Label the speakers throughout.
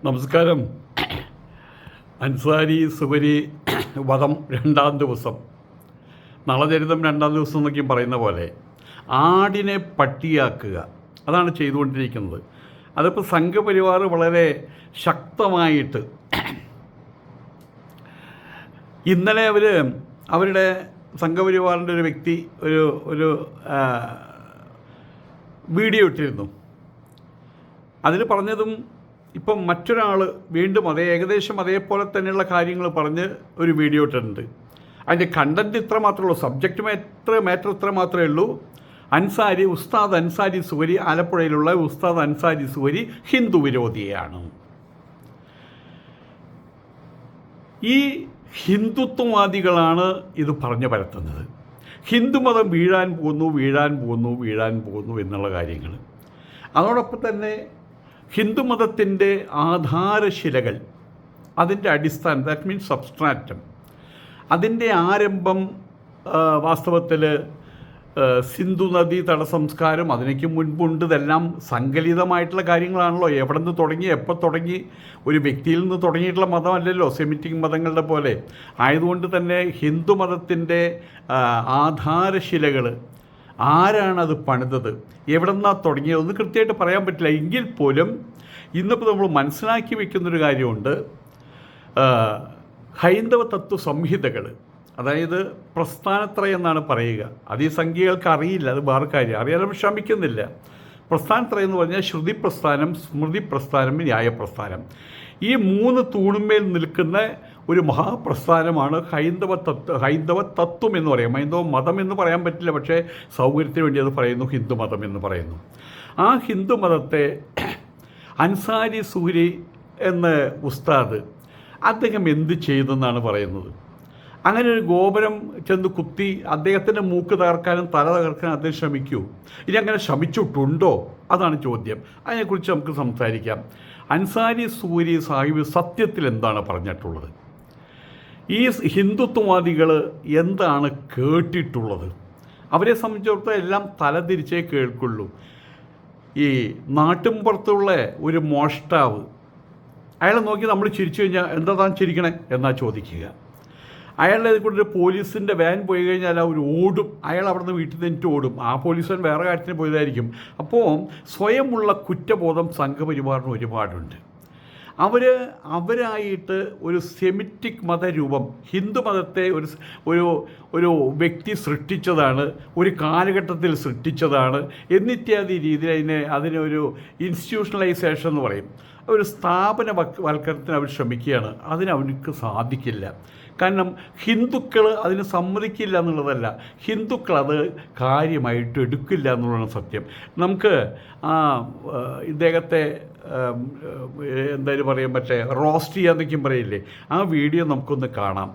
Speaker 1: നമസ്കാരം. അൻസാരി സുവരി വധം 2-ാം ദിവസം, നളചരിതം 2-ാം ദിവസം എന്നൊക്കെയും പറയുന്ന പോലെ ആടിനെ പട്ടിയാക്കുക, അതാണ് ചെയ്തുകൊണ്ടിരിക്കുന്നത്. അതിപ്പോൾ സംഘപരിവാർ വളരെ ശക്തമായിട്ട് ഇന്നലെ അവരുടെ സംഘപരിവാറിൻ്റെ ഒരു വ്യക്തി ഒരു വീഡിയോ ഇട്ടിരുന്നു. അതിൽ പറഞ്ഞതും ഇപ്പം മറ്റൊരാൾ വീണ്ടും ഏകദേശം അതേപോലെ തന്നെയുള്ള കാര്യങ്ങൾ പറഞ്ഞ് ഒരു വീഡിയോ ഇട്ടിട്ടുണ്ട്. അതിൻ്റെ കണ്ടൻറ്റ് ഇത്ര മാത്രമേ ഉള്ളൂ, സബ്ജക്റ്റ് മാറ്റർ ഇത്ര മാത്രമേ ഉള്ളൂ. ഉസ്താദ് അൻസാരി സുവരി, ആലപ്പുഴയിലുള്ള ഉസ്താദ് അൻസാരി സുവരി ഹിന്ദു വിരോധിയാണ്. ഈ ഹിന്ദുത്വവാദികളാണ് ഇത് പറഞ്ഞു പരത്തുന്നത്. ഹിന്ദുമതം വീഴാൻ പോകുന്നു എന്നുള്ള കാര്യങ്ങൾ. അതോടൊപ്പം തന്നെ ഹിന്ദുമതത്തിൻ്റെ ആധാരശിലകൾ, അതിൻ്റെ അടിസ്ഥാനം, ദാറ്റ് മീൻസ് സബ്സ്ട്രാറ്റം, അതിൻ്റെ ആരംഭം വാസ്തവത്തിൽ സിന്ധു നദീ തട സംസ്കാരം, അതിനേക്ക് മുൻപുണ്ട്. ഇതെല്ലാം സങ്കലിതമായിട്ടുള്ള കാര്യങ്ങളാണല്ലോ. എവിടെ നിന്ന് തുടങ്ങി, എപ്പോൾ തുടങ്ങി, ഒരു വ്യക്തിയിൽ നിന്ന് തുടങ്ങിയിട്ടുള്ള മതമല്ലല്ലോ സെമിറ്റിക് മതങ്ങളുടെ പോലെ. ആയതുകൊണ്ട് തന്നെ ഹിന്ദുമതത്തിൻ്റെ ആധാരശിലകൾ, ആരാണത് പണിതത്, എവിടെ നിന്നാണ് തുടങ്ങിയതെന്ന് കൃത്യമായിട്ട് പറയാൻ പറ്റില്ല. എങ്കിൽ പോലും ഇന്നിപ്പോൾ നമ്മൾ മനസ്സിലാക്കി വയ്ക്കുന്നൊരു കാര്യമുണ്ട്. ഹൈന്ദവ തത്വ സംഹിതകൾ, അതായത് പ്രസ്ഥാനത്രയം എന്നാണ് പറയുക. അത് ഈ സംഖ്യകൾക്ക് അറിയില്ല, അത് വേറെ കാര്യം, അറിയാനും ശ്രമിക്കുന്നില്ല. പ്രസ്ഥാനത്രയം എന്ന് പറഞ്ഞാൽ ശ്രുതി പ്രസ്ഥാനം, സ്മൃതി പ്രസ്ഥാനം, ന്യായപ്രസ്ഥാനം. ഈ 3 തൂണുമേൽ നിൽക്കുന്ന ഒരു മഹാപ്രസ്ഥാനമാണ് ഹൈന്ദവ തത്വം എന്ന് പറയും. ഹൈന്ദവ മതം എന്ന് പറയാൻ പറ്റില്ല, പക്ഷേ സൗകര്യത്തിന് വേണ്ടി അത് പറയുന്നു, ഹിന്ദു മതം എന്ന് പറയുന്നു. ആ ഹിന്ദു മതത്തെ അൻസാരി സുവരി എന്ന ഉസ്താദ് അദ്ദേഹം എന്ത് ചെയ്തെന്നാണ് പറയുന്നത്. അങ്ങനെ ഒരു ഗോപുരം ചെന്ന് കുത്തി അദ്ദേഹത്തിൻ്റെ മൂക്ക് തകർക്കാനും തല തകർക്കാനും അദ്ദേഹം ശ്രമിക്കൂ. ഇനി അങ്ങനെ ശ്രമിച്ചിട്ടുണ്ടോ? അതാണ് ചോദ്യം. അതിനെക്കുറിച്ച് നമുക്ക് സംസാരിക്കാം. അൻസാരി സുവരി സാഹിബ് സത്യത്തിൽ എന്താണ് പറഞ്ഞിട്ടുള്ളത്? ഈ ഹിന്ദുത്വവാദികൾ എന്താണ് കേട്ടിട്ടുള്ളത്? അവരെ സംബന്ധിച്ചിടത്തോളം എല്ലാം തലതിരിച്ചേ കേൾക്കുള്ളൂ. ഈ നാട്ടിൻപുറത്തുള്ള ഒരു മോഷ്ടാവ്, അയാളെ നോക്കി നമ്മൾ ചിരിച്ചു കഴിഞ്ഞാൽ എന്താ താൻ ചിരിക്കണേ എന്നാ ചോദിക്കുക. അയാളുടെ കൂടെ ഒരു പോലീസിൻ്റെ വാൻ പോയി കഴിഞ്ഞാൽ അവർ ഓടും. അയാൾ അവിടെ നിന്ന് വീട്ടിൽ നിന്നിട്ട് ഓടും. ആ പോലീസുകാരൻ വേറെ കാര്യത്തിന് പോയതായിരിക്കും. അപ്പോൾ സ്വയമുള്ള കുറ്റബോധം സംഘപരിവാറിന് ഒരുപാടുണ്ട്. അവരായിട്ട് ഒരു സെമിറ്റിക് മതരൂപം, ഹിന്ദു മതത്തെ ഒരു വ്യക്തി സൃഷ്ടിച്ചതാണ്, ഒരു കാലഘട്ടത്തിൽ സൃഷ്ടിച്ചതാണ് എന്നിത്യാദി രീതിയിൽ അതിനൊരു ഇൻസ്റ്റിറ്റ്യൂഷണലൈസേഷൻ എന്ന് പറയും. ഒരു സ്ഥാപനവൽക്കരണത്തിന് അവർ ശ്രമിക്കുകയാണ്. അതിനവർക്ക് സാധിക്കില്ല. കാരണം ഹിന്ദുക്കൾ അതിന് സമ്മതിക്കില്ല എന്നുള്ളതല്ല, ഹിന്ദുക്കൾ അത് കാര്യമായിട്ട് എടുക്കില്ല എന്നുള്ളതാണ് സത്യം. നമുക്ക് ഇദ്ദേഹത്തെ എന്തായാലും പറയാൻ പറ്റേ റോസ്റ്റ് ചെയ്യാന്നൊക്കെയും പറയില്ലേ, ആ വീഡിയോ നമുക്കൊന്ന് കാണാം.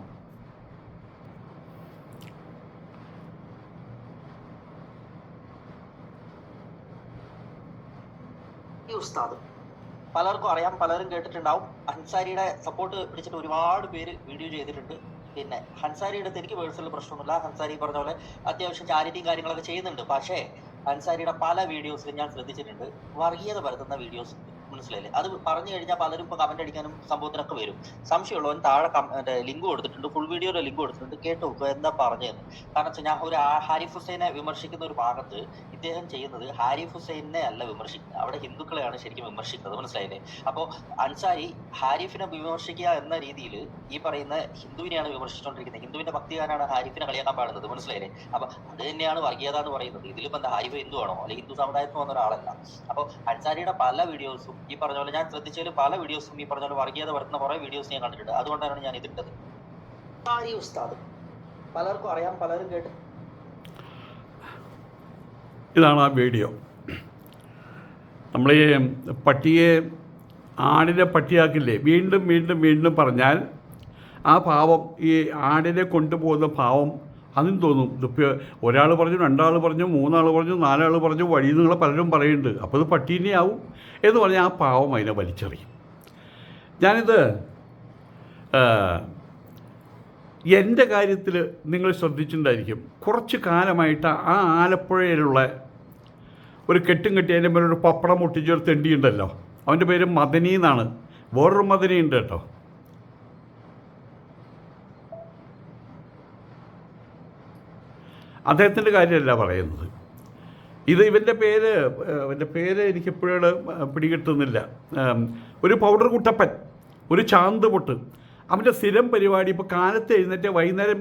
Speaker 2: ഉസ്താദ് പലർക്കും അറിയാം, പലരും കേട്ടിട്ടുണ്ടാവും. അൻസാരിയുടെ സപ്പോർട്ട് പിടിച്ചിട്ട് ഒരുപാട് പേര് വീഡിയോ ചെയ്തിട്ടുണ്ട്. പിന്നെ അൻസാരിയുടെ അടുത്ത് എനിക്ക് പേഴ്സണൽ പ്രശ്നമൊന്നുമില്ല. അൻസാരി പറഞ്ഞ പോലെ അത്യാവശ്യം ചാരിറ്റിയും കാര്യങ്ങളൊക്കെ ചെയ്യുന്നുണ്ട്. പക്ഷേ അൻസാരിയുടെ പല വീഡിയോസിലും ഞാൻ ശ്രദ്ധിച്ചിട്ടുണ്ട്, വർഗീയത പരത്തുന്ന വീഡിയോസ്. മനസ്സിലായില്ലേ? അത് പറഞ്ഞു കഴിഞ്ഞാൽ പലരും ഇപ്പോൾ കമന്റ് അടിക്കാനും സംഭവത്തിനൊക്കെ വരും. സംശയമുള്ളവൻ താഴെ ലിങ്ക് കൊടുത്തിട്ടുണ്ട്, ഫുൾ വീഡിയോയുടെ ലിങ്ക് കൊടുത്തിട്ടുണ്ട്, കേട്ടു നോക്കുക എന്താ പറഞ്ഞതെന്ന്. കാരണം വെച്ചാൽ ഞാൻ ഒരു ഹാരിഫ് ഹുസൈനെ വിമർശിക്കുന്ന ഒരു ഭാഗത്ത് ഇദ്ദേഹം ചെയ്യുന്നത് ഹാരിഫ് ഹുസൈനെ അല്ല വിമർശിക്കുന്നത്, അവിടെ ഹിന്ദുക്കളെയാണ് ശരിക്കും വിമർശിക്കുന്നത്. മനസ്സിലായില്ലേ? അപ്പോൾ അൻസാരി ഹാരിഫിനെ വിമർശിക്കുക എന്ന രീതിയിൽ ഈ പറയുന്ന ഹിന്ദുവിനെയാണ് വിമർശിച്ചുകൊണ്ടിരിക്കുന്നത്. ഹിന്ദുവിന്റെ ഭക്തികാരനാണ് ഹാരിഫിനെ കളിയാക്കാൻ പാടുന്നത്. മനസ്സിലായില്ലേ? അപ്പൊ അത് തന്നെയാണ് വർഗീയത എന്ന് പറയുന്നത്. ഇതിലിപ്പോൾ എന്താ ഹാരിഫ് ഹിന്ദു ആണോ, അല്ലെങ്കിൽ ഹിന്ദു സമുദായത്തിൽ വന്ന ഒരാളല്ല. അപ്പോൾ അൻസാരിയുടെ പല വീഡിയോസും ഈ പറഞ്ഞ പോലെ, ഞാൻ ശ്രദ്ധിച്ചതിൽ പല വീഡിയോസും ഈ പറഞ്ഞ പോലെ വർഗീയത വരുന്ന കുറെ വീഡിയോസ് ഞാൻ കണ്ടിട്ടുണ്ട്. അതുകൊണ്ടാണ് ഞാൻ ഇതിട്ടത്. ഉസ്താദ് പലർക്കും അറിയാം, പലരും കേട്ട്.
Speaker 1: ഇതാണ് ആ വീഡിയോ. നമ്മൾ ഈ പട്ടിയെ ആടിനെ പട്ടിയാക്കില്ലേ, വീണ്ടും വീണ്ടും വീണ്ടും പറഞ്ഞാൽ ആ പാവം, ഈ ആടിനെ കൊണ്ടുപോകുന്ന പാവം അതും തോന്നും. ഇതിപ്പോൾ ഒരാൾ പറഞ്ഞു, 2 ആൾ പറഞ്ഞു, 3 ആൾ പറഞ്ഞു, 4 ആൾ പറഞ്ഞു, വഴിയിൽ നിന്നുള്ള പലരും പറയുന്നുണ്ട്. അപ്പോൾ ഇത് പട്ടീനെ ആവും എന്ന് പറഞ്ഞാൽ ആ പാവം അതിനെ വലിച്ചെറിയും. ഞാനിത് എൻ്റെ കാര്യത്തിൽ നിങ്ങൾ ശ്രദ്ധിച്ചിട്ടുണ്ടായിരിക്കും. കുറച്ച് കാലമായിട്ട് ആ ആലപ്പുഴയിലുള്ള ഒരു കെട്ടും കെട്ടി അതിൻ്റെ മേലൊരു പപ്പടം ഒട്ടിച്ചൊരു തെണ്ടിയുണ്ടല്ലോ, അവൻ്റെ പേര് മദനി എന്നാണ്. വേറൊരു മദനിയുണ്ട് കേട്ടോ. അദ്ദേഹത്തിൻ്റെ കാര്യമല്ല പറയുന്നത്. ഇവൻ്റെ പേര് എനിക്കിപ്പോഴും പിടികിട്ടുന്നില്ല. ഒരു പൗഡർ കുട്ടപ്പൻ, ഒരു ചാന്ത് പൊട്ട്. അവൻ്റെ സ്ഥിരം പരിപാടി ഇപ്പോൾ കാലത്ത് എഴുന്നേറ്റ് വൈകുന്നേരം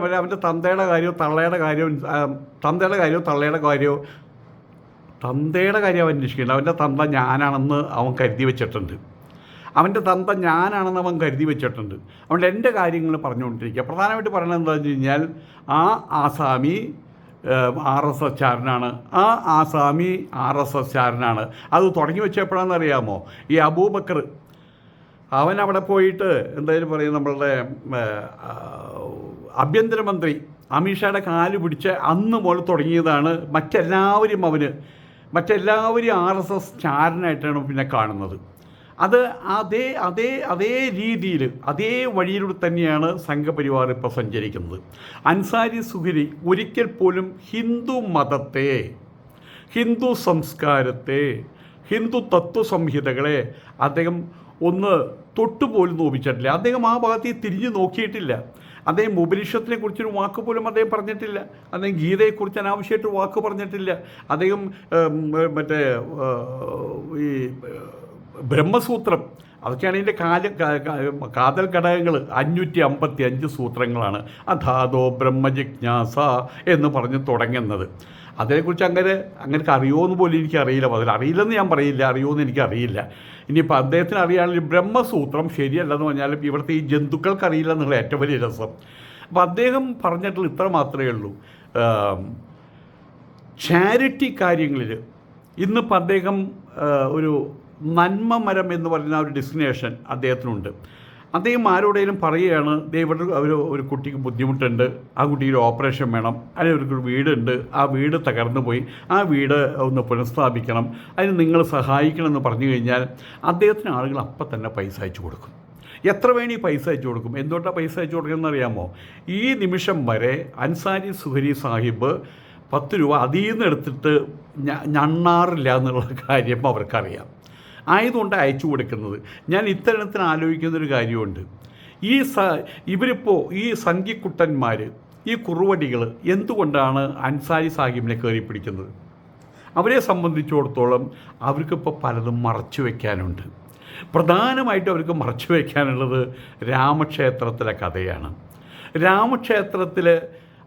Speaker 1: വരെ അവൻ്റെ തന്തയുടെ കാര്യമോ തള്ളയുടെ കാര്യം അന്വേഷിക്കുന്നുണ്ട്. അവൻ്റെ തന്ത ഞാനാണെന്ന് അവൻ കരുതി വെച്ചിട്ടുണ്ട്. അതുകൊണ്ട് എൻ്റെ കാര്യങ്ങൾ പറഞ്ഞുകൊണ്ടിരിക്കുക. പ്രധാനമായിട്ട് പറയണത് എന്താണെന്ന് വെച്ച് കഴിഞ്ഞാൽ ആ ആസാമി RSSകാരനാണ്. അത് തുടങ്ങി വെച്ചപ്പോഴാണെന്നറിയാമോ? ഈ അബൂബക്കർ അവൻ അവിടെ പോയിട്ട് എന്തായാലും പറയും, നമ്മളുടെ ആഭ്യന്തരമന്ത്രി അമിത്ഷായുടെ കാല് പിടിച്ച് അന്ന് മുതൽ തുടങ്ങിയതാണ്. മറ്റെല്ലാവരും RSS ചാരനായിട്ടാണ് പിന്നെ കാണുന്നത്. അത് അതേ രീതിയിൽ അതേ വഴിയിലൂടെ തന്നെയാണ് സംഘപരിവാർ ഇപ്പോൾ സഞ്ചരിക്കുന്നത്. അൻസാരി സുഹരി ഒരിക്കൽ പോലും ഹിന്ദു മതത്തെ, ഹിന്ദു സംസ്കാരത്തെ, ഹിന്ദു തത്വസംഹിതകളെ അദ്ദേഹം ഒന്ന് തൊട്ടുപോലും നോവിച്ചിട്ടില്ല. അദ്ദേഹം ആ ഭാഗത്തേക്ക് തിരിഞ്ഞ് നോക്കിയിട്ടില്ല. അദ്ദേഹം ഉപനിഷത്തിനെ കുറിച്ചൊരു വാക്ക് പോലും അദ്ദേഹം പറഞ്ഞിട്ടില്ല. അദ്ദേഹം ഗീതയെക്കുറിച്ച് അനാവശ്യമായിട്ട് വാക്ക് പറഞ്ഞിട്ടില്ല. അദ്ദേഹം ഈ ബ്രഹ്മസൂത്രം, അതൊക്കെയാണ് ഇതിൻ്റെ കാതൽ ഘടകങ്ങൾ. 555 സൂത്രങ്ങളാണ്. അധാതോ ബ്രഹ്മജിജ്ഞാസ എന്ന് പറഞ്ഞ് തുടങ്ങുന്നത്. അതിനെക്കുറിച്ച് അങ്ങനെ അറിയുമോയെന്ന് പോലും എനിക്കറിയില്ല. അതിലറിയില്ലെന്ന് ഞാൻ പറയില്ല, അറിയുമോയെന്ന് എനിക്കറിയില്ല. ഇനിയിപ്പോൾ അദ്ദേഹത്തിന് അറിയാണെങ്കിൽ ബ്രഹ്മസൂത്രം ശരിയല്ലെന്ന് പറഞ്ഞാലും ഇവിടുത്തെ ഈ ജന്തുക്കൾക്ക് അറിയില്ല എന്നുള്ള ഏറ്റവും വലിയ രസം. അപ്പോൾ അദ്ദേഹം പറഞ്ഞിട്ടുള്ള ഇത്ര മാത്രമേ ഉള്ളൂ. ചാരിറ്റി കാര്യങ്ങളിൽ ഇന്നിപ്പോൾ അദ്ദേഹം ഒരു നന്മ മരം എന്ന് പറയുന്ന ഒരു ഡെസ്റ്റിനേഷൻ അദ്ദേഹത്തിനുണ്ട്. അദ്ദേഹം ആരോടെങ്കിലും പറയുകയാണ്, ഇവിടെ ഒരു കുട്ടിക്ക് ബുദ്ധിമുട്ടുണ്ട്, ആ കുട്ടിക്ക് ഓപ്പറേഷൻ വേണം, അല്ലെങ്കിൽ ഒരു വീടുണ്ട്, ആ വീട് തകർന്നു പോയി, ആ വീട് ഒന്ന് പുനഃസ്ഥാപിക്കണം, അതിന് നിങ്ങൾ സഹായിക്കണമെന്ന് പറഞ്ഞു കഴിഞ്ഞാൽ അദ്ദേഹത്തിന് ആളുകൾ അപ്പം തന്നെ പൈസ അയച്ചു കൊടുക്കും. എത്ര വേണി പൈസ അയച്ചു കൊടുക്കും. എന്തുകൊണ്ടാണ് പൈസ അയച്ചു കൊടുക്കുന്നത് അറിയാമോ? ഈ നിമിഷം വരെ അൻസാരി സുഹരി സാഹിബ് 10 രൂപ അതിൽ നിന്ന് എടുത്തിട്ട് ഞണ്ണാറില്ല എന്നുള്ള കാര്യം അവർക്കറിയാം. ആയതുകൊണ്ട് അയച്ചു കൊടുക്കുന്നത്. ഞാൻ ഇത്തരണത്തിന് ആലോചിക്കുന്നൊരു കാര്യമുണ്ട്. ഇവരിപ്പോൾ ഈ സംഘിക്കുട്ടന്മാർ, ഈ കുറുവടികൾ എന്തുകൊണ്ടാണ് അൻസാരി സാഹിബിനെ കയറി പിടിക്കുന്നത്? അവരെ സംബന്ധിച്ചിടത്തോളം അവർക്കിപ്പോൾ പലതും മറച്ചു വയ്ക്കാനുണ്ട്. പ്രധാനമായിട്ടും അവർക്ക് മറച്ചു വയ്ക്കാനുള്ളത് രാമക്ഷേത്രത്തിലെ കഥയാണ്. രാമക്ഷേത്രത്തിൽ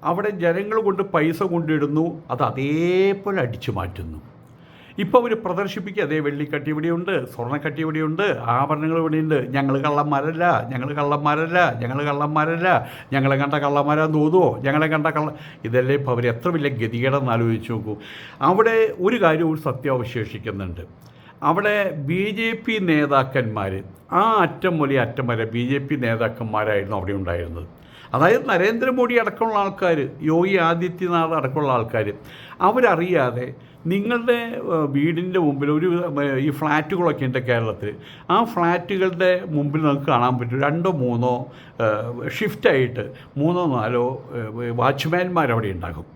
Speaker 1: അവിടെ ജനങ്ങൾ കൊണ്ട് പൈസ കൊണ്ടിടുന്നു, അത് അതേപോലെ അടിച്ചു മാറ്റുന്നു. ഇപ്പോൾ അവർ പ്രദർശിപ്പിക്കുക, അതേ വെള്ളിക്കട്ടി ഇവിടെയുണ്ട്, സ്വർണ്ണക്കട്ടി ഇവിടെയുണ്ട്, ആഭരണങ്ങൾ ഇവിടെയുണ്ട്, ഞങ്ങൾ കള്ളന്മാരല്ല, ഞങ്ങളെ കണ്ട കള്ളന്മാരാന്ന് തോന്നുമോ, ഇതല്ലേ ഇപ്പോൾ അവർ എത്ര വലിയ ഗതികേടെന്ന് ആലോചിച്ച് നോക്കൂ. അവിടെ ഒരു കാര്യവും സത്യം അവശേഷിക്കുന്നുണ്ട്. അവിടെ BJP നേതാക്കന്മാർ ആ അറ്റം മുതൽ അറ്റം വരെ BJP നേതാക്കന്മാരായിരുന്നു അവിടെ ഉണ്ടായിരുന്നത്. അതായത് നരേന്ദ്രമോദി അടക്കമുള്ള ആൾക്കാർ, യോഗി ആദിത്യനാഥ് അടക്കമുള്ള ആൾക്കാർ, അവരറിയാതെ നിങ്ങളുടെ വീടിൻ്റെ മുമ്പിൽ ഈ ഫ്ലാറ്റുകളൊക്കെ ഉണ്ട് കേരളത്തിൽ. ആ ഫ്ലാറ്റുകളുടെ മുമ്പിൽ നമുക്ക് കാണാൻ പറ്റും 2 or 3 ഷിഫ്റ്റായിട്ട് 3 or 4 വാച്ച്മാൻമാരവിടെ ഉണ്ടാകും.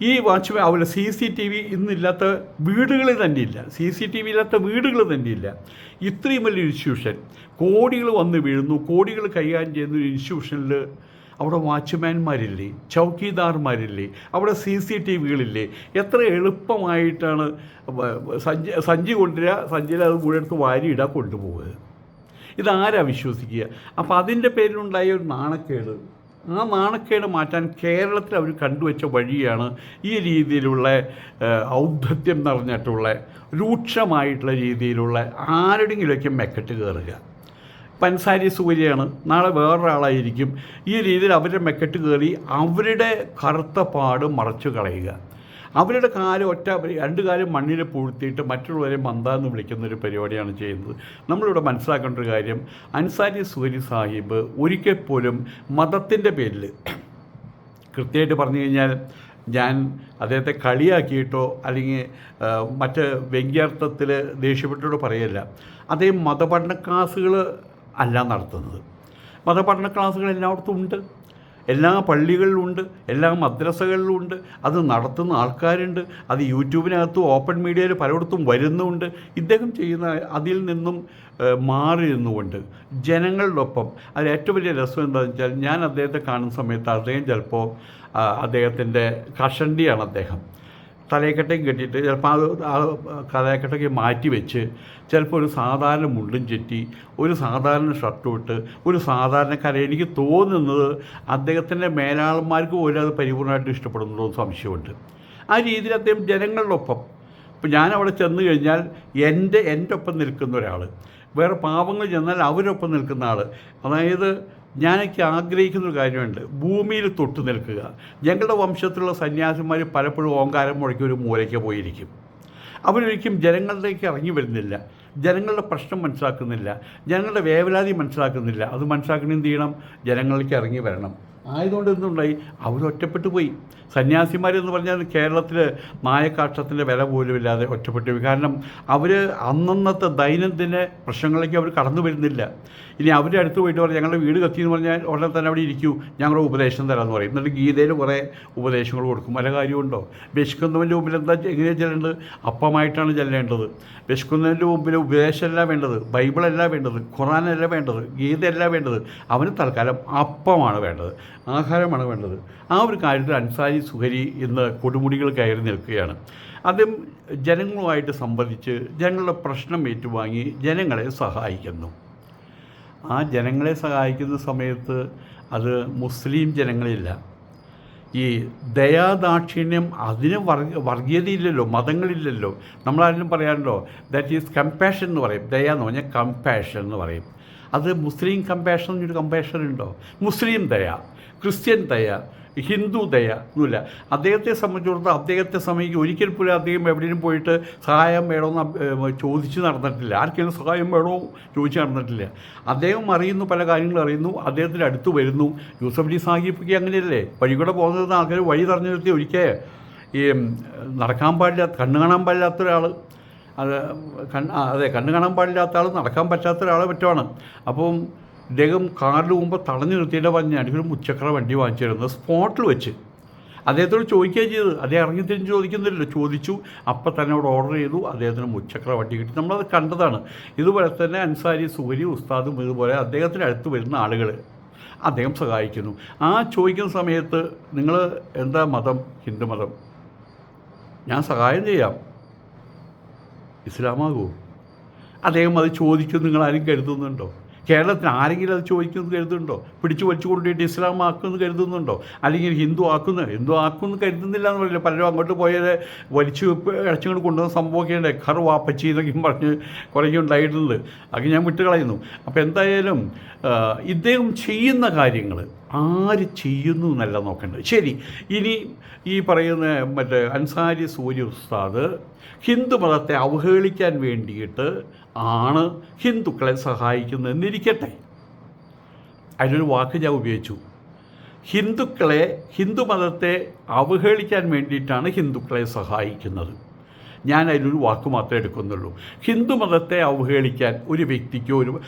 Speaker 1: ഈ വാച്ച്മാൻ അവിടെ CCTV ഇന്നില്ലാത്ത വീടുകളിൽ തന്നെയില്ല, CCTV ഇല്ലാത്ത വീടുകൾ തന്നെയില്ല. ഇത്രയും വലിയ ഇൻസ്റ്റിറ്റ്യൂഷൻ, കോടികൾ വന്ന് വീഴുന്നു, കോടികൾ കൈകാര്യം ചെയ്യുന്ന ഒരു ഇൻസ്റ്റിറ്റ്യൂഷനിൽ അവിടെ വാച്ച്മാൻമാരില്ലേ, ചൗക്കീദാർമാരില്ലേ, അവിടെ CCTVകളില്ലേ? എത്ര എളുപ്പമായിട്ടാണ് സഞ്ചി കൊണ്ടുവരിക, സഞ്ചിയിൽ അത് മുഴുവൻ വാരിയിടുക, കൊണ്ടുപോവുക. ഇതാരാ വിശ്വസിക്കുക? അപ്പോൾ അതിൻ്റെ പേരിലുണ്ടായ ഒരു നാണക്കേട്, ആ നാണക്കേട് മാറ്റാൻ കേരളത്തിൽ അവർ കണ്ടുവച്ച വഴിയാണ് ഈ രീതിയിലുള്ള ഔദ്ധത്യം നിറഞ്ഞിട്ടുള്ള രൂക്ഷമായിട്ടുള്ള രീതിയിലുള്ള ആരുടെങ്കിലുമൊക്കെ മെക്കെട്ട് കയറുക. അൻസാരി സൂര്യയാണ്, നാളെ വേറൊരാളായിരിക്കും. ഈ രീതിയിൽ അവരുടെ മെക്കെട്ട് കയറി അവരുടെ കറുത്ത പാട് മറച്ചു കളയുക. അവരുടെ കാലം 2 കാലം മണ്ണിൽ പൂഴ്ത്തിയിട്ട് മറ്റുള്ളവരെ മന്ദാന്ന് വിളിക്കുന്നൊരു പരിപാടിയാണ് ചെയ്യുന്നത്. നമ്മളിവിടെ മനസ്സിലാക്കേണ്ട ഒരു കാര്യം, അൻസാരി സുഹരി സാഹിബ് ഒരിക്കൽ പോലും മതത്തിൻ്റെ പേരിൽ, കൃത്യമായിട്ട് പറഞ്ഞു കഴിഞ്ഞാൽ ഞാൻ അദ്ദേഹത്തെ കളിയാക്കിയിട്ടോ അല്ലെങ്കിൽ മറ്റ് വ്യംഗ്യാർത്ഥത്തിൽ ദേഷ്യപ്പെട്ടോ പറയല്ല. അദ്ദേഹം മതപഠന ക്ലാസ്സുകൾ അല്ല നടത്തുന്നത്. മതപഠന ക്ലാസ്സുകൾ എല്ലായിടത്തും ഉണ്ട്. എല്ലാ പള്ളികളിലുമുണ്ട്, എല്ലാ മദ്രസകളിലുമുണ്ട്, അത് നടത്തുന്ന ആൾക്കാരുണ്ട്, അത് യൂട്യൂബിനകത്തും ഓപ്പൺ മീഡിയയിൽ പലയിടത്തും വരുന്നുമുണ്ട്. ഇദ്ദേഹം ചെയ്യുന്ന അതിൽ നിന്നും മാറി നിന്നുകൊണ്ട് ജനങ്ങളുടെ ഒപ്പം. അതിൽ ഏറ്റവും വലിയ രസം എന്താണെന്ന് വെച്ചാൽ, ഞാൻ അദ്ദേഹത്തെ കാണുന്ന സമയത്ത് അദ്ദേഹം ചിലപ്പോൾ അദ്ദേഹത്തിൻ്റെ കഷണ്ടിയാണ് അദ്ദേഹം, തലയക്കെട്ടയും കെട്ടിയിട്ട് ചിലപ്പോൾ ആ തലയക്കെട്ടൊക്കെ മാറ്റി വെച്ച് ചിലപ്പോൾ ഒരു സാധാരണ മുണ്ടും ചുറ്റി ഒരു സാധാരണ ഷർട്ടും ഇട്ട് ഒരു സാധാരണക്കാരൻ. എനിക്ക് തോന്നുന്നത് അദ്ദേഹത്തിൻ്റെ മേലാളന്മാർക്ക് പോലും അത് പരിപൂർണമായിട്ട് ഇഷ്ടപ്പെടുന്നുണ്ടോ എന്ന് സംശയമുണ്ട്. ആ രീതിയിൽ അദ്ദേഹം ജനങ്ങളുടെ ഒപ്പം. ഇപ്പോൾ ഞാനവിടെ ചെന്ന് കഴിഞ്ഞാൽ എൻ്റെ ഒപ്പം നിൽക്കുന്ന ഒരാൾ, വേറെ പാവങ്ങൾ ചെന്നാൽ അവരൊപ്പം നിൽക്കുന്ന ആൾ. അതായത് ഞാനൊക്കെ ആഗ്രഹിക്കുന്നൊരു കാര്യമുണ്ട്, ഭൂമിയിൽ തൊട്ട് നിൽക്കുക. ഞങ്ങളുടെ വംശത്തിലുള്ള സന്യാസിമാർ പലപ്പോഴും ഓങ്കാരം മുഴക്കി ഒരു മൂലയ്ക്ക് പോയിരിക്കും. അവരൊരിക്കലും ജനങ്ങളിലേക്ക് ഇറങ്ങി വരുന്നില്ല, ജനങ്ങളുടെ പ്രശ്നം മനസ്സിലാക്കുന്നില്ല, ജനങ്ങളുടെ വേവലാതി മനസ്സിലാക്കുന്നില്ല. അത് മനസ്സിലാക്കണമെങ്കിൽ എന്ത് ചെയ്യണം? ജനങ്ങളിലേക്ക് ഇറങ്ങി വരണം. ആയതുകൊണ്ട് എന്തുണ്ടായി? അവരൊറ്റപ്പെട്ടു പോയി. സന്യാസിമാരെന്ന് പറഞ്ഞാൽ കേരളത്തിൽ നായക്കാഷ്ടത്തിൻ്റെ വില പോലും ഇല്ലാതെ ഒറ്റപ്പെട്ടു പോയി. കാരണം അവർ അന്നന്നത്തെ ദൈനംദിന പ്രശ്നങ്ങളിലേക്ക് അവർ കടന്നു വരുന്നില്ല. ഇനി അവരുടെ അടുത്ത് പോയിട്ട് പറയും ഞങ്ങളുടെ വീട് കത്തിയെന്ന് പറഞ്ഞാൽ ഉടനെ തന്നെ അവിടെ ഇരിക്കൂ, ഞങ്ങളുടെ ഉപദേശം തരാമെന്ന് പറയും. എന്നിട്ട് ഗീതയിൽ കുറേ ഉപദേശങ്ങൾ കൊടുക്കും. വല്ല കാര്യമുണ്ടോ? വിശക്കുന്നവൻ്റെ മുമ്പിൽ എങ്ങനെയാണ് ചെല്ലേണ്ടത്? അപ്പമായിട്ടാണ് ചെല്ലേണ്ടത്. വിശക്കുന്നതിൻ്റെ മുമ്പിൽ ഉപദേശമല്ല വേണ്ടത്, ബൈബിളല്ല വേണ്ടത്, ഖുറാനല്ല വേണ്ടത്, ഗീതയല്ല വേണ്ടത്. അവന് തൽക്കാലം അപ്പമാണ് വേണ്ടത്, ആഹാരമാണ് വേണ്ടത്. ആ ഒരു കാര്യത്തിൽ അൻസാരി സുഹരി ഇന്ന് കൊടുമുടികൾ കയറി നിൽക്കുകയാണ്. അതും ജനങ്ങളുമായിട്ട് സംബന്ധിച്ച് ജനങ്ങളുടെ പ്രശ്നം ഏറ്റുവാങ്ങി ജനങ്ങളെ സഹായിക്കുന്നു. ആ ജനങ്ങളെ സഹായിക്കുന്ന സമയത്ത് അത് മുസ്ലിം ജനങ്ങളില്ല. ഈ ദയാദാക്ഷിണ്യം, അതിന് വർഗീയതയില്ലല്ലോ, മതങ്ങളില്ലല്ലോ. നമ്മളാരും പറയാറുണ്ടോ ദാറ്റ് ഈസ് കമ്പാഷൻ എന്ന് പറയും. ദയ എന്ന് പറഞ്ഞാൽ കമ്പാഷൻ എന്ന് പറയും. അത് മുസ്ലിം കമ്പാഷൻ എന്നൊരു കമ്പാഷൻ ഉണ്ടോ? മുസ്ലിം ദയ, ക്രിസ്ത്യൻ ദയ, ഹിന്ദു ദയ ഒന്നുമില്ല. അദ്ദേഹത്തെ സംബന്ധിച്ചിടത്തോളം അദ്ദേഹത്തെ സമയത്ത് ഒരിക്കൽ പോലും അദ്ദേഹം എവിടെയും പോയിട്ട് സഹായം വേണമെന്ന് ചോദിച്ച് നടന്നിട്ടില്ല. ആർക്കെങ്കിലും സഹായം വേണോ ചോദിച്ച് നടന്നിട്ടില്ല. അദ്ദേഹം അറിയുന്നു, പല കാര്യങ്ങളും അറിയുന്നു, അദ്ദേഹത്തിൻ്റെ അടുത്ത് വരുന്നു. യൂസഫ് അലി സാഹിബിക്ക് അങ്ങനെയല്ലേ? വഴി കൂടെ പോകുന്നത് ആൾക്കാർ വഴി തടഞ്ഞു നിർത്തി ഒരിക്കൽ ഈ നടക്കാൻ പാടില്ലാത്ത, കണ്ണ് കാണാൻ പാടില്ലാത്ത ഒരാൾ, കണ്ണ് കാണാൻ പാടില്ലാത്ത ആൾ, നടക്കാൻ പറ്റാത്ത ഒരാളെ പറ്റുവാണ്. അപ്പം ഇദ്ദേഹം കാറിൽ മുമ്പ് തടഞ്ഞു നിർത്തിയിട്ട് പറഞ്ഞ് എനിക്കൊരു മുച്ചക്ര വണ്ടി വാങ്ങിച്ചിരുന്നത് സ്പോട്ടിൽ വെച്ച് അദ്ദേഹത്തോട് ചോദിക്കുകയും ചെയ്തത്. അദ്ദേഹം ഇറങ്ങി തിരിഞ്ഞ് ചോദിക്കുന്നില്ലല്ലോ, ചോദിച്ചു. അപ്പം തന്നെ അവിടെ ഓർഡർ ചെയ്തു, അദ്ദേഹത്തിന് മുച്ചക്ര വണ്ടി കിട്ടി. നമ്മളത് കണ്ടതാണ്. ഇതുപോലെ തന്നെ അൻസാരി സുഹരി ഉസ്താദും ഇതുപോലെ അദ്ദേഹത്തിൻ്റെ അടുത്ത് വരുന്ന ആളുകൾ അദ്ദേഹം സഹായിക്കുന്നു. ആ ചോദിക്കുന്ന സമയത്ത് നിങ്ങൾ എന്താ മതം? ഹിന്ദു മതം. ഞാൻ സഹായം ചെയ്യാം. ഇസ്ലാമാകുമോ? അദ്ദേഹം അത് ചോദിക്കും. നിങ്ങളാരും കരുതുന്നുണ്ടോ? കേരളത്തിന് ആരെങ്കിലും അത് ചോദിക്കുന്നത് കരുതുന്നുണ്ടോ? പിടിച്ചു വലിച്ചു കൊണ്ടുപോയിട്ട് ഇസ്ലാം ആക്കുമെന്ന് കരുതുന്നുണ്ടോ? അല്ലെങ്കിൽ ഹിന്ദു ആക്കുമെന്ന് കരുതുന്നില്ല എന്ന് പറയില്ല. പലരും അങ്ങോട്ട് പോയത് വലിച്ചു ഇഴച്ചുകൊണ്ട് കൊണ്ടുവന്ന സംഭവമൊക്കെ ഉണ്ട്. ഖർ വാപ്പച്ചി എന്നൊക്കെ പറഞ്ഞ് കുറേ ഉണ്ടായിട്ടുണ്ട്. അത് ഞാൻ വിട്ടുകളയുന്നു. അപ്പോൾ എന്തായാലും ഇദ്ദേഹം ചെയ്യുന്ന കാര്യങ്ങൾ ആര് ചെയ്യുന്നു എന്നല്ല നോക്കേണ്ടത്. ശരി, ഇനി ഈ പറയുന്ന മറ്റേ അൻസാരി സൂര്യ ഉസ്താദ് ഹിന്ദു മതത്തെ അവഹേളിക്കാൻ വേണ്ടിയിട്ട് ആണ് ഹിന്ദുക്കളെ സഹായിക്കുന്നതെന്നിരിക്കട്ടെ. അതിനൊരു വാക്ക് ഞാൻ ഉപയോഗിച്ചു. ഹിന്ദു മതത്തെ അവഹേളിക്കാൻ വേണ്ടിയിട്ടാണ് ഹിന്ദുക്കളെ സഹായിക്കുന്നത്. ഞാൻ അതിലൊരു വാക്ക് മാത്രമേ എടുക്കുന്നുള്ളൂ. ഹിന്ദു മതത്തെ അവഹേളിക്കാൻ ഒരു വ്യക്തിക്കോ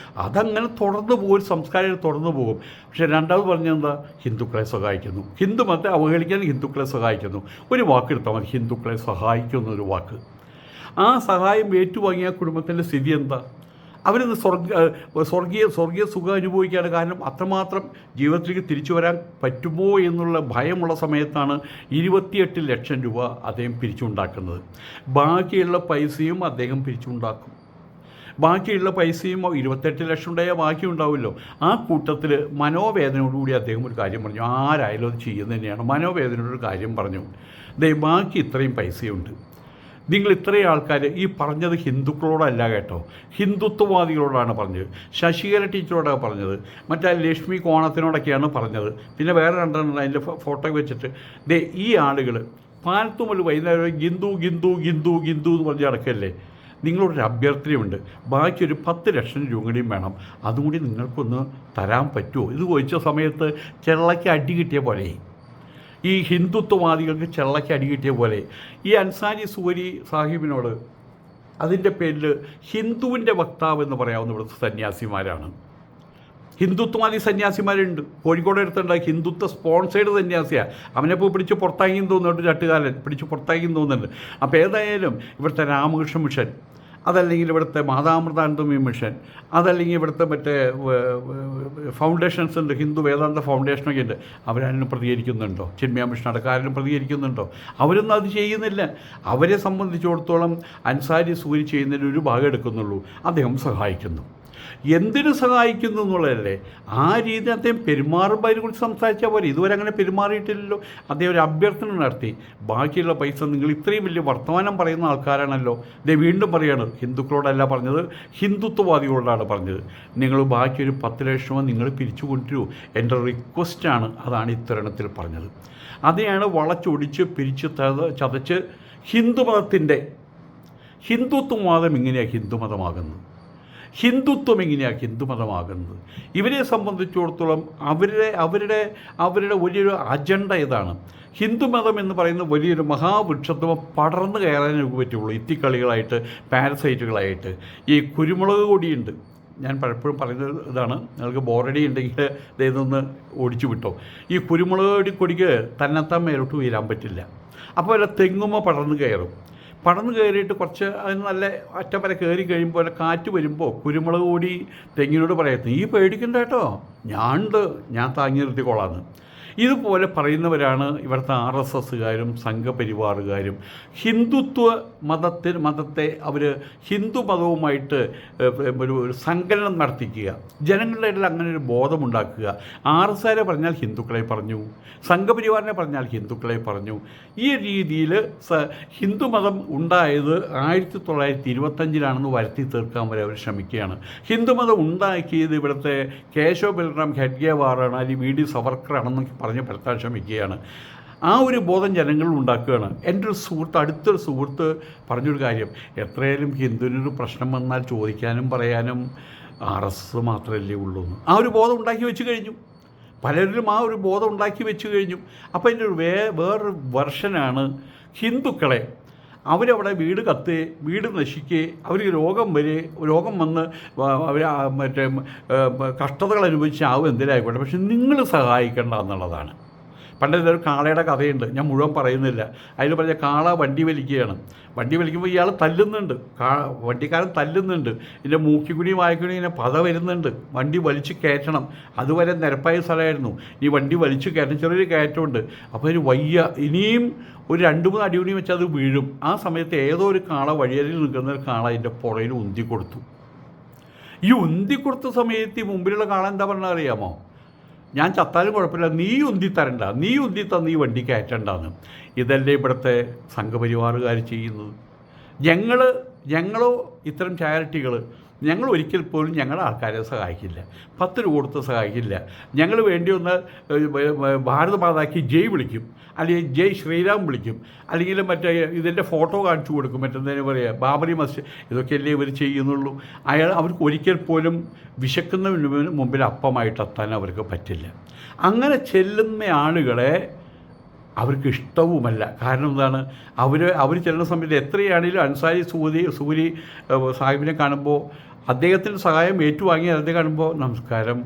Speaker 1: അതങ്ങനെ തുടർന്നു പോകും, സംസ്കാരം തുടർന്നു പോകും. പക്ഷേ രണ്ടാമത് പറഞ്ഞെന്താ? ഹിന്ദുക്കളെ സഹായിക്കുന്നു. ഹിന്ദു മതത്തെ അവഹേളിക്കാൻ ഹിന്ദുക്കളെ സഹായിക്കുന്നു. ഒരു വാക്കെടുത്താൽ മതി, ഹിന്ദുക്കളെ സഹായിക്കുന്നൊരു വാക്ക്. ആ സഹായം ഏറ്റുവാങ്ങിയ കുടുംബത്തിൻ്റെ സ്ഥിതി എന്താ? അവരിന്ന് സ്വർഗീയ സുഖം അനുഭവിക്കുകയാണ്. കാരണം അത്രമാത്രം ജീവിതത്തിലേക്ക് തിരിച്ചു വരാൻ പറ്റുമോ എന്നുള്ള ഭയമുള്ള സമയത്താണ് 28 ലക്ഷം രൂപ അദ്ദേഹം പിരിച്ചുണ്ടാക്കുന്നത്. ബാക്കിയുള്ള പൈസയും അദ്ദേഹം പിരിച്ചുണ്ടാക്കും. ബാക്കിയുള്ള പൈസയും 28 ലക്ഷം ഉണ്ടായാൽ ബാക്കി ഉണ്ടാവുമല്ലോ. ആ കൂട്ടത്തിൽ മനോവേദനയോടുകൂടി അദ്ദേഹം ഒരു കാര്യം പറഞ്ഞു. ആരായാലും അത് ചെയ്യുന്നത് തന്നെയാണ്. മനോവേദനയോടൊരു കാര്യം പറഞ്ഞു. ബാക്കി ഇത്രയും പൈസയുണ്ട്, നിങ്ങൾ ഇത്രയും ആൾക്കാർ, ഈ പറഞ്ഞത് ഹിന്ദുക്കളോടല്ല കേട്ടോ, ഹിന്ദുത്വവാദികളോടാണ് പറഞ്ഞത്. ശശികല ടീച്ചറോടാണ് പറഞ്ഞത്. മറ്റേ ലക്ഷ്മി കോണത്തിനോടൊക്കെയാണ് പറഞ്ഞത്. പിന്നെ വേറെ രണ്ടെണ്ണം അതിൻ്റെ ഫോട്ടോ വെച്ചിട്ട് ഈ ആളുകൾ പാലത്തു മുതൽ വൈകുന്നേരം ഗിന്ദു ഗിന്ദു ഗിന്ദു ഗിന്ദു എന്ന് പറഞ്ഞ് നടക്കല്ലേ. നിങ്ങളോടൊരു അഭ്യർത്ഥനയുണ്ട്, ബാക്കി ഒരു 10 ലക്ഷം രൂപ കൂടിയും വേണം. അതും കൂടി നിങ്ങൾക്കൊന്ന് തരാൻ പറ്റുമോ? ഇത് ചോദിച്ച സമയത്ത് ചെള്ളയ്ക്ക് അടി കിട്ടിയ പോലെ, ഈ ഹിന്ദുത്വവാദികൾക്ക് ചെള്ളയ്ക്ക് അടി കിട്ടിയ പോലെ ഈ അൻസാരി സൂരി സാഹിബിനോട് അതിൻ്റെ പേരിൽ ഹിന്ദുവിൻ്റെ വക്താവ് എന്ന് പറയാവുന്ന ഇവിടുത്തെ സന്യാസിമാരാണ്. ഹിന്ദുത്വവാദി സന്യാസിമാരുണ്ട്. കോഴിക്കോട് അടുത്തുണ്ട് ഹിന്ദുത്വ സ്പോൺസേഡ് സന്യാസിയാണ്. അവനെപ്പോൾ പിടിച്ച് പുറത്താക്കിയെന്ന് തോന്നുന്നുണ്ട്, ചട്ടുകാലൻ പിടിച്ച് പുറത്താക്കിയെന്ന് തോന്നുന്നുണ്ട്. അപ്പോൾ ഏതായാലും ഇവിടുത്തെ രാമകൃഷ്ണ മിഷൻ, അതല്ലെങ്കിൽ ഇവിടുത്തെ മാതാമൃതാനന്ദമി മിഷൻ, അതല്ലെങ്കിൽ ഇവിടുത്തെ മറ്റേ ഫൗണ്ടേഷൻസ് ഉണ്ട്, ഹിന്ദു വേദാന്ത ഫൗണ്ടേഷനൊക്കെ ഉണ്ട്. അവരാരും പ്രതികരിക്കുന്നുണ്ടോ? ചിന്മയ മിഷൻ അടക്കാരും പ്രതികരിക്കുന്നുണ്ടോ? അവരൊന്നും അത് ചെയ്യുന്നില്ല. അവരെ സംബന്ധിച്ചിടത്തോളം അൻസാരി സൂരി ചെയ്യുന്നതിന് ഒരു ഭാഗം എടുക്കുന്നുള്ളൂ, അദ്ദേഹം സഹായിക്കുന്നു. എന്തിനു സഹായിക്കുന്നു എന്നുള്ളതല്ലേ. ആ രീതി അദ്ദേഹം പെരുമാറുമ്പോൾ അതിനെക്കുറിച്ച് സംസാരിച്ചാൽ പോലെ. ഇതുവരെ അങ്ങനെ പെരുമാറിയിട്ടില്ലല്ലോ. അദ്ദേഹം ഒരു അഭ്യർത്ഥന നടത്തി, ബാക്കിയുള്ള പൈസ നിങ്ങൾ ഇത്രയും വലിയ വർത്തമാനം പറയുന്ന ആൾക്കാരാണല്ലോ, ഇതേ വീണ്ടും പറയാണ്, ഹിന്ദുക്കളോടല്ല പറഞ്ഞത്, ഹിന്ദുത്വവാദികളോടാണ് പറഞ്ഞത്, നിങ്ങൾ ബാക്കി ഒരു 10 ലക്ഷം രൂപ നിങ്ങൾ പിരിച്ചു കൊണ്ടുവരൂ, എൻ്റെ റിക്വസ്റ്റാണ്. അതാണ് ഇത്തരണത്തിൽ പറഞ്ഞത്. അതിനെയാണ് വളച്ചൊടിച്ച് പിരിച്ച് ചതച്ച് ഹിന്ദുമതത്തിൻ്റെ ഹിന്ദുത്വവാദം ഇങ്ങനെയാണ് ഹിന്ദുമതമാകുന്നത്. ഹിന്ദുത്വം എങ്ങനെയാണ് ഹിന്ദുമതമാകുന്നത്? ഇവരെ സംബന്ധിച്ചിടത്തോളം അവരുടെ വലിയൊരു അജണ്ട ഇതാണ്. ഹിന്ദുമതം എന്ന് പറയുന്ന വലിയൊരു മഹാവൃക്ഷത്വം പടർന്നു കയറാനേ പറ്റുള്ളൂ. ഇത്തിക്കളികളായിട്ട്, പാരസൈറ്റുകളായിട്ട്. ഈ കുരുമുളക് കൊടിയുണ്ട്, ഞാൻ പലപ്പോഴും പറയുന്നത് ഇതാണ്, നിങ്ങൾക്ക് ബോറടി ഉണ്ടെങ്കിൽ ഇതൊന്ന് ഓടിച്ചു വിട്ടോ. ഈ കുരുമുളക് കൊടിക്ക് തന്നെത്താൻ മേലോട്ട് ഉയരാൻ പറ്റില്ല. അപ്പോൾ വല്ല തെങ്ങുമ്പോൾ പടർന്നു കയറിയിട്ട് കുറച്ച് അതിന് നല്ല അറ്റം വരെ കയറി കഴിയുമ്പോൾ കാറ്റ് വരുമ്പോൾ കുരുമുളക് കൂടി തെങ്ങിനോട് പറയത്തു, നീ പേടിക്കണ്ട കേട്ടോ, ഞാൻ താങ്ങി നിർത്തിക്കോളാന്ന്. ഇതുപോലെ പറയുന്നവരാണ് ഇവിടുത്തെ RSSകാരും സംഘപരിവാറുകാരും. ഹിന്ദുത്വ മതത്തെ അവർ ഹിന്ദു മതവുമായിട്ട് ഒരു സങ്കലനം നടത്തിക്കുക, ജനങ്ങളുടെ ഇടയിൽ അങ്ങനെ ഒരു ബോധമുണ്ടാക്കുക. RSSകാരെ പറഞ്ഞാൽ ഹിന്ദുക്കളെ പറഞ്ഞു, സംഘപരിവാറിനെ പറഞ്ഞാൽ ഹിന്ദുക്കളെ പറഞ്ഞു. ഈ രീതിയിൽ ഹിന്ദുമതം ഉണ്ടായത് 1925 വരുത്തി തീർക്കാൻ വരെ അവർ ശ്രമിക്കുകയാണ്. ഹിന്ദുമതം ഉണ്ടാക്കിയത് ഇവിടുത്തെ കേശവ ബൽറാം ഖഡ്ഗേവാറാണ്, അല്ലെങ്കിൽ VD സവർക്കറാണെന്നൊക്കെ പറഞ്ഞ് പരത്താൻ ശ്രമിക്കുകയാണ്. ആ ഒരു ബോധം ജനങ്ങളിൽ ഉണ്ടാക്കുകയാണ്. എൻ്റെ അടുത്തൊരു സുഹൃത്ത് പറഞ്ഞൊരു കാര്യം, എത്രയായാലും ഹിന്ദുവിനൊരു പ്രശ്നം വന്നാൽ ചോദിക്കാനും പറയാനും RSS മാത്രമല്ലേ ഉള്ളൂ എന്ന്. ആ ഒരു ബോധം ഉണ്ടാക്കി വെച്ച് കഴിഞ്ഞു. പലരിലും ആ ഒരു ബോധം ഉണ്ടാക്കി വെച്ച് കഴിഞ്ഞു. അപ്പോൾ അതിൻ്റെ വേറൊരു വെർഷനാണ് ഹിന്ദുക്കളെ അവരവിടെ വീട് വീട് നശിക്കുകയെ, അവർക്ക് രോഗം വന്ന് അവർ മറ്റേ കഷ്ടതകൾ അനുഭവിച്ച് എന്തിനായിക്കോട്ടെ, പക്ഷെ നിങ്ങൾ സഹായിക്കേണ്ട എന്നുള്ളതാണ്. പണ്ടൊരു കാളയുടെ കഥയുണ്ട്, ഞാൻ മുഴുവൻ പറയുന്നില്ല. അതിൽ പറഞ്ഞ കാള വണ്ടി വലിക്കുമ്പോൾ ഇയാൾ തല്ലുന്നുണ്ട്, വണ്ടിക്കാരൻ തല്ലുന്നുണ്ട്, ഇതിൻ്റെ മൂക്കിക്കുടി വായിക്കുടി ഇങ്ങനെ പത വരുന്നുണ്ട്, വണ്ടി വലിച്ച് കയറ്റണം. അതുവരെ നിരപ്പായ സ്ഥലമായിരുന്നു, ഈ വണ്ടി വലിച്ച് കയറ്റം, ചെറിയൊരു കയറ്റമുണ്ട്. അപ്പോൾ അതിന് ഇനിയും ഒരു 2-3 അടി കൂടി വെച്ചാൽ അത് വീഴും. ആ സമയത്ത് ഏതോ ഒരു കാള വഴിയരിൽ നിൽക്കുന്ന ഒരു കാള അതിൻ്റെ പുറയിൽ ഉന്തിക്കൊടുത്തു. ഈ ഉന്തിക്കൊടുത്ത സമയത്ത് ഈ മുമ്പിലുള്ള കാള എന്താ പറഞ്ഞാൽ അറിയാമോ? ഞാൻ ചത്താലും കുഴപ്പമില്ല, നീ ഉന്തി തരണ്ട, നീ ഉന്തി തന്ന് ഈ വണ്ടി കയറ്റണ്ടെന്ന്. ഇതല്ലേ ഇവിടുത്തെ സംഘപരിവാറുകാർ ചെയ്യുന്നത്. ഞങ്ങളോ ഇത്തരം ചാരിറ്റികൾ ഞങ്ങൾ ഒരിക്കൽ പോലും ഞങ്ങളുടെ ആൾക്കാരെ സഹായിക്കില്ല, 10 രൂപ കൊടുത്ത് സഹായിക്കില്ല. ഞങ്ങൾ വേണ്ടി വന്ന് ഭാരത മാതാക്ക് ജയ് വിളിക്കും, അല്ലെങ്കിൽ ജയ് ശ്രീരാം വിളിക്കും, അല്ലെങ്കിൽ മറ്റേ ഇതിൻ്റെ ഫോട്ടോ കാണിച്ചു കൊടുക്കും, മറ്റെന്തിനു പറയുക, ബാബറി മസ്ജിദ്, ഇതൊക്കെയല്ലേ ഇവർ ചെയ്യുന്നുള്ളൂ. അവർക്ക് ഒരിക്കൽ പോലും വിശക്കുന്നതിന് മുമ്പിൽ അപ്പമായിട്ടെത്താൻ അവർക്ക് പറ്റില്ല. അങ്ങനെ ചെല്ലുന്ന ആളുകളെ അവർക്ക് ഇഷ്ടവുമല്ല. കാരണം എന്താണ്, അവർ ചെല്ലുന്ന സമയത്ത് എത്രയാണെങ്കിലും അൻസാരി സൂരി സാഹിബിനെ കാണുമ്പോൾ അദ്ദേഹത്തിൻ്റെ സഹായം ഏറ്റുവാങ്ങി അദ്ദേഹം കാണുമ്പോൾ നമസ്കാരം,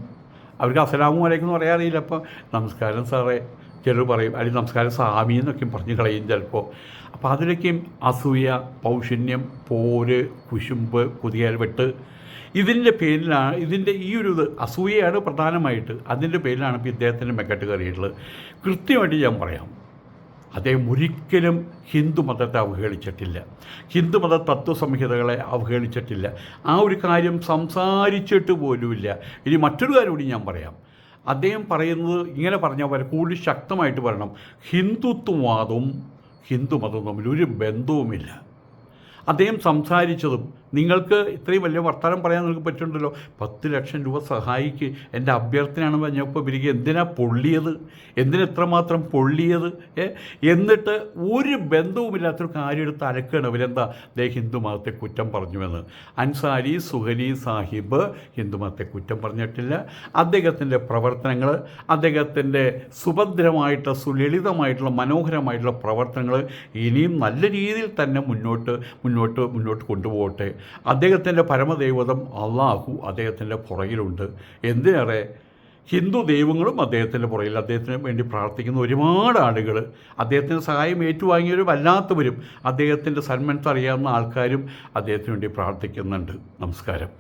Speaker 1: അവർക്ക് അസ്സലാമു അലൈക്കും എന്ന് പറയാറിയില്ല, അപ്പോൾ നമസ്കാരം സാറേ ചിലർ പറയും, അല്ലെങ്കിൽ നമസ്കാരം സ്വാമി എന്നൊക്കെ പറഞ്ഞു കളയും ചിലപ്പോൾ. അപ്പോൾ അതിലൊക്കെയും അസൂയ, പൗഷന്യം, പോര്, കുശുമ്പ്, കുതിയാൽ വെട്ട്, ഇതിൻ്റെ പേരിലാണ്, ഇതിൻ്റെ ഈ ഒരു അസൂയയാണ് പ്രധാനമായിട്ട്. അതിൻ്റെ പേരിലാണ് ഇപ്പോൾ ഇദ്ദേഹത്തിൻ്റെ മെക്കെട്ട് കയറിയിട്ടുള്ളത്. കൃത്യമായിട്ട് ഞാൻ പറയാം, അദ്ദേഹം ഒരിക്കലും ഹിന്ദുമതത്തെ അവഹേളിച്ചിട്ടില്ല, ഹിന്ദുമത തത്വസംഹിതകളെ അവഹേളിച്ചിട്ടില്ല. ആ ഒരു കാര്യം സംസാരിച്ചിട്ട് പോലുമില്ല. ഇനി മറ്റൊരു കാര്യം കൂടി ഞാൻ പറയാം, അദ്ദേഹം പറയുന്നത് ഇങ്ങനെ പറഞ്ഞാൽ പോലെ കൂടുതൽ ശക്തമായിട്ട് പറയണം, ഹിന്ദുത്വവാദവും ഹിന്ദുമതവും തമ്മിൽ ഒരു ബന്ധവുമില്ല. അദ്ദേഹം സംസാരിച്ചതും നിങ്ങൾക്ക് ഇത്രയും വലിയ വർത്തമാനം പറയാൻ നിങ്ങൾക്ക് പറ്റുന്നുണ്ടല്ലോ, 10 ലക്ഷം രൂപ സഹായിക്ക്, എൻ്റെ അഭ്യർത്ഥനയാണെന്ന് പറഞ്ഞപ്പോൾ ഇവർക്ക് എന്തിനെത്രമാത്രം പൊള്ളിയത്. എന്നിട്ട് ഒരു ബന്ധവുമില്ലാത്തൊരു കാര്യം എടുത്ത് അലക്കുകയാണ് ഇവരെന്താ, ഹിന്ദുമതത്തെ കുറ്റം പറഞ്ഞുവെന്ന്. അൻസാരി സുഹരി സാഹിബ് ഹിന്ദുമതത്തെ കുറ്റം പറഞ്ഞിട്ടില്ല. അദ്ദേഹത്തിൻ്റെ പ്രവർത്തനങ്ങൾ, അദ്ദേഹത്തിൻ്റെ സുഭദ്രമായിട്ടുള്ള സുലളിതമായിട്ടുള്ള മനോഹരമായിട്ടുള്ള പ്രവർത്തനങ്ങൾ ഇനിയും നല്ല രീതിയിൽ തന്നെ മുന്നോട്ട് കൊണ്ടുപോകട്ടെ. അദ്ദേഹത്തിൻ്റെ പരമദൈവതം അള്ളാഹു അദ്ദേഹത്തിൻ്റെ പുറകിലുണ്ട്. എന്തിനേറെ ഹിന്ദു ദൈവങ്ങളും അദ്ദേഹത്തിൻ്റെ പുറകിൽ അദ്ദേഹത്തിന് വേണ്ടി പ്രാർത്ഥിക്കുന്ന ഒരുപാട് ആളുകൾ, അദ്ദേഹത്തിൻ്റെ സഹായം ഏറ്റുവാങ്ങിയവരും അല്ലാത്തവരും, അദ്ദേഹത്തിൻ്റെ സന്മനസ് അറിയാവുന്ന ആൾക്കാരും അദ്ദേഹത്തിന് വേണ്ടി പ്രാർത്ഥിക്കുന്നുണ്ട്. നമസ്കാരം.